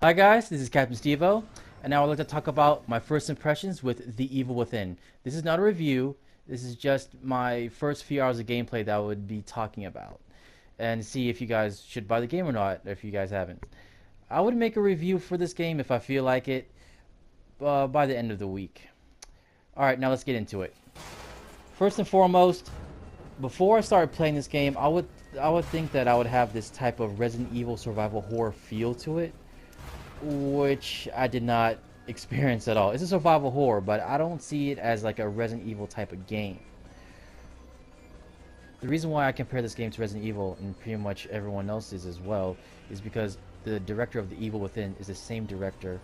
Hi guys, this is Captain Stevo, and now I'd like to talk about my first impressions with The Evil Within. This is not a review, this is just my first few hours of gameplay that I would be talking about, and see if you guys should buy the game or not, if you guys haven't. I would make a review for this game if I feel like it by the end of the week. Alright, now let's get into it. First and foremost, before I started playing this game, I would think that I would have this type of Resident Evil survival horror feel to it, which I did not experience at all. It's a survival horror, but I don't see it as like a Resident Evil type of game. The reason why I compare this game to Resident Evil, and pretty much everyone else's as well, is because the director of The Evil Within is the same director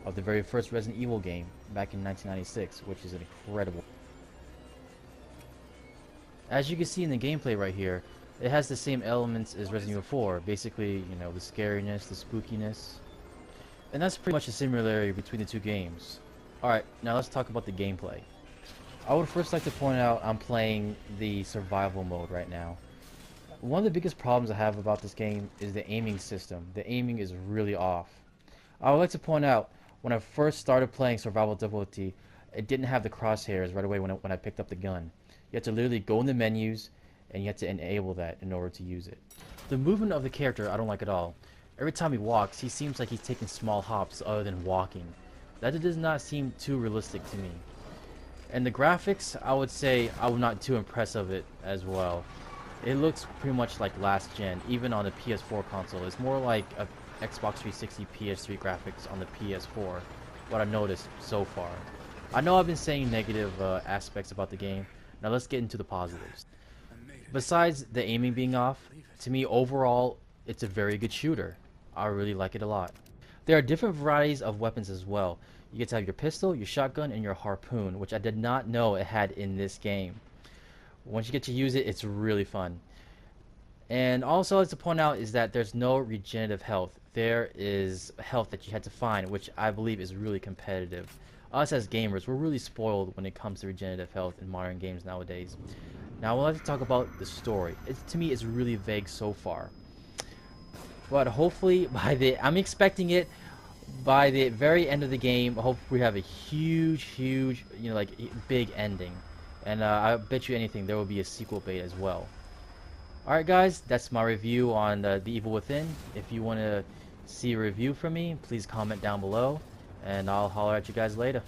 of the very first Resident Evil game back in 1996, which is incredible. As you can see in the gameplay right here, it has the same elements as Resident Evil 4. Basically, you know, the scariness, the spookiness. And that's pretty much the similarity between the two games. Alright, now let's talk about the gameplay. I would first like to point out I'm playing the survival mode right now. One of the biggest problems I have about this game is the aiming system. The aiming is really off. I would like to point out, when I first started playing survival difficulty, it didn't have the crosshairs right away when I picked up the gun. You had to literally go in the menus, and you had to enable that in order to use it. The movement of the character I don't like at all. Every time he walks, he seems like he's taking small hops other than walking. That does not seem too realistic to me. And the graphics, I would say I'm not too impressed of it as well. It looks pretty much like last gen, even on the PS4 console. It's more like a Xbox 360 PS3 graphics on the PS4, what I've noticed so far. I know I've been saying negative aspects about the game. Now let's get into the positives. Besides the aiming being off, to me overall, it's a very good shooter. I really like it a lot. There are different varieties of weapons as well. You get to have your pistol, your shotgun, and your harpoon, which I did not know it had in this game. Once you get to use it, it's really fun. And also, to point out, is that there's no regenerative health. There is health that you had to find, which I believe is really competitive. Us as gamers, we're really spoiled when it comes to regenerative health in modern games nowadays. Now, I would like to talk about the story. To me, it's really vague so far. But hopefully, I'm expecting it by the very end of the game. Hopefully, we have a huge, you know, like big ending. And I bet you anything, there will be a sequel bait as well. Alright guys, that's my review on The Evil Within. If you want to see a review from me, please comment down below, and I'll holler at you guys later.